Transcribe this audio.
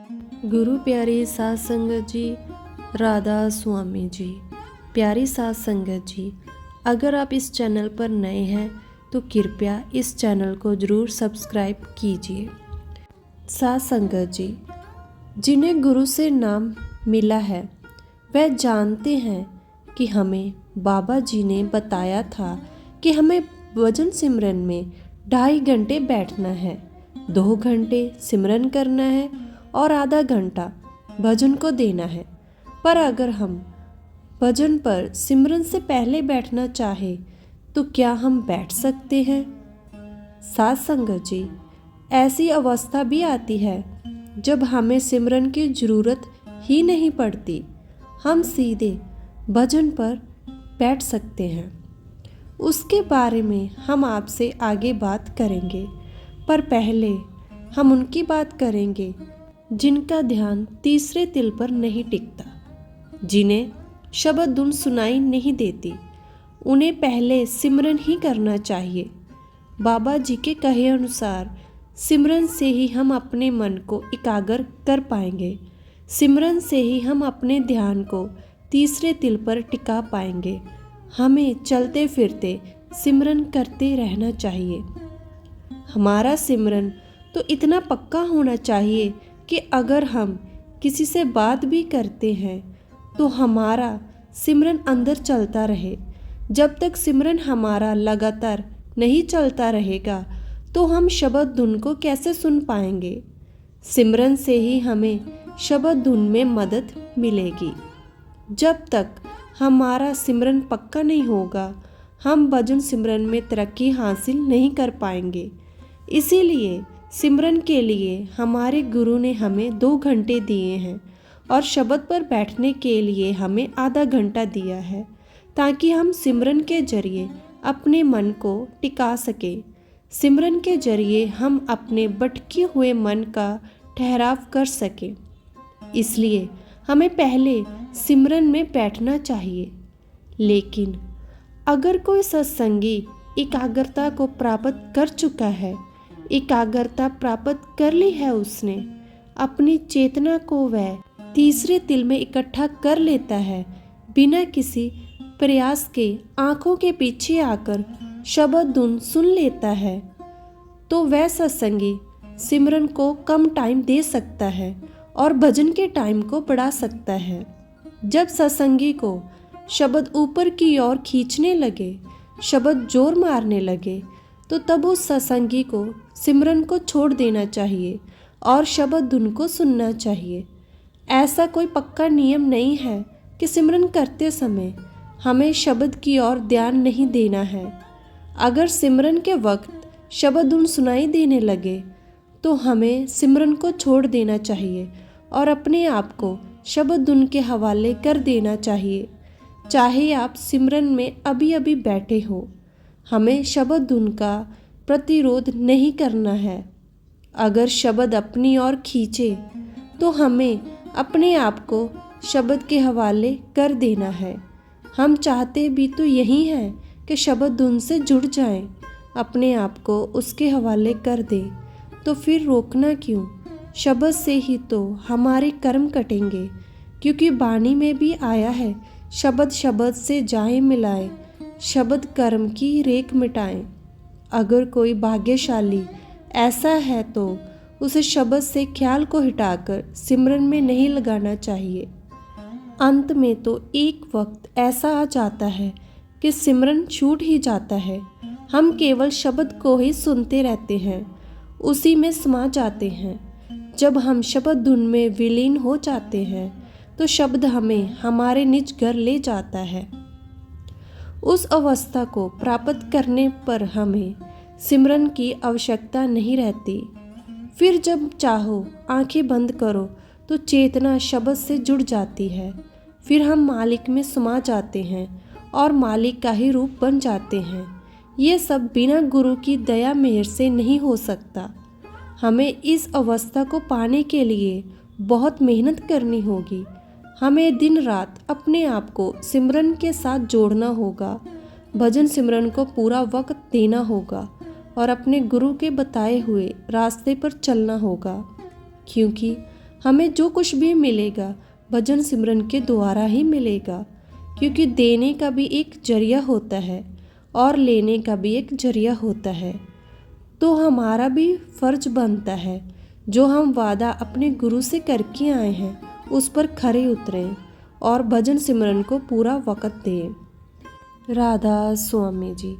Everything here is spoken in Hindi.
गुरु प्यारी साध संगत जी, राधा स्वामी जी। प्यारी साध संगत जी, अगर आप इस चैनल पर नए हैं तो कृपया इस चैनल को ज़रूर सब्सक्राइब कीजिए। साध संगत जी, जिन्हें गुरु से नाम मिला है वह जानते हैं कि हमें बाबा जी ने बताया था कि हमें भजन सिमरन में 2.5 घंटे बैठना है, 2 घंटे सिमरन करना है और आधा घंटा भजन को देना है। पर अगर हम भजन पर सिमरन से पहले बैठना चाहे तो क्या हम बैठ सकते हैं? साध संगत जी, ऐसी अवस्था भी आती है जब हमें सिमरन की ज़रूरत ही नहीं पड़ती, हम सीधे भजन पर बैठ सकते हैं। उसके बारे में हम आपसे आगे बात करेंगे, पर पहले हम उनकी बात करेंगे जिनका ध्यान तीसरे तिल पर नहीं टिकता, जिन्हें शब्द धुन सुनाई नहीं देती। उन्हें पहले सिमरन ही करना चाहिए। बाबा जी के कहे अनुसार सिमरन से ही हम अपने मन को एकाग्र कर पाएंगे। सिमरन से ही हम अपने ध्यान को तीसरे तिल पर टिका पाएंगे। हमें चलते फिरते सिमरन करते रहना चाहिए। हमारा सिमरन तो इतना पक्का होना चाहिए कि अगर हम किसी से बात भी करते हैं तो हमारा सिमरन अंदर चलता रहे। जब तक सिमरन हमारा लगातार नहीं चलता रहेगा तो हम शब्द धुन को कैसे सुन पाएंगे? सिमरन से ही हमें शब्द धुन में मदद मिलेगी। जब तक हमारा सिमरन पक्का नहीं होगा हम भजन सिमरन में तरक्की हासिल नहीं कर पाएंगे। इसीलिए सिमरन के लिए हमारे गुरु ने हमें 2 घंटे दिए हैं और शब्द पर बैठने के लिए हमें आधा घंटा दिया है, ताकि हम सिमरन के जरिए अपने मन को टिका सकें। सिमरन के जरिए हम अपने भटके हुए मन का ठहराव कर सकें। इसलिए हमें पहले सिमरन में बैठना चाहिए। लेकिन अगर कोई सत्संगी एकाग्रता को प्राप्त कर चुका है, एकाग्रता प्राप्त कर ली है, उसने अपनी चेतना को वह तीसरे तिल में इकट्ठा कर लेता है, बिना किसी प्रयास के आँखों के पीछे आकर शब्द धुन सुन लेता है, तो वह सत्संगी सिमरन को कम टाइम दे सकता है और भजन के टाइम को बढ़ा सकता है। जब सत्संगी को शब्द ऊपर की ओर खींचने लगे, शब्द जोर मारने लगे, तो तब उस सत्संगी को सिमरन को छोड़ देना चाहिए और शब्द धुन को सुनना चाहिए। ऐसा कोई पक्का नियम नहीं है कि सिमरन करते समय हमें शब्द की ओर ध्यान नहीं देना है। अगर सिमरन के वक्त शब्द धुन सुनाई देने लगे तो हमें सिमरन को छोड़ देना चाहिए और अपने आप को शब्द धुन के हवाले कर देना चाहिए। चाहे आप सिमरन में अभी अभी बैठे हो, हमें शब्द धुन का प्रतिरोध नहीं करना है। अगर शब्द अपनी ओर खींचे तो हमें अपने आप को शब्द के हवाले कर देना है। हम चाहते भी तो यही हैं कि शब्द धुन से जुड़ जाएं, अपने आप को उसके हवाले कर दें। तो फिर रोकना क्यों? शब्द से ही तो हमारे कर्म कटेंगे, क्योंकि वाणी में भी आया है, शब्द शब्द से जाए मिलाए, शब्द कर्म की रेख मिटाएं। अगर कोई भाग्यशाली ऐसा है तो उसे शब्द से ख्याल को हटाकर सिमरन में नहीं लगाना चाहिए। अंत में तो एक वक्त ऐसा आ जाता है कि सिमरन छूट ही जाता है। हम केवल शब्द को ही सुनते रहते हैं, उसी में समा जाते हैं। जब हम शब्द धुन में विलीन हो जाते हैं तो शब्द हमें हमारे निज घर ले जाता है। उस अवस्था को प्राप्त करने पर हमें सिमरन की आवश्यकता नहीं रहती। फिर जब चाहो आंखें बंद करो तो चेतना शब्द से जुड़ जाती है। फिर हम मालिक में समा जाते हैं और मालिक का ही रूप बन जाते हैं। ये सब बिना गुरु की दया मेहर से नहीं हो सकता। हमें इस अवस्था को पाने के लिए बहुत मेहनत करनी होगी। हमें दिन रात अपने आप को सिमरन के साथ जोड़ना होगा, भजन सिमरन को पूरा वक्त देना होगा और अपने गुरु के बताए हुए रास्ते पर चलना होगा, क्योंकि हमें जो कुछ भी मिलेगा भजन सिमरन के द्वारा ही मिलेगा, क्योंकि देने का भी एक जरिया होता है और लेने का भी एक जरिया होता है। तो हमारा भी फर्ज बनता है जो हम वादा अपने गुरु से करके आए हैं उस पर खरे उतरें और भजन सिमरन को पूरा वक़्त दें। राधा स्वामी जी।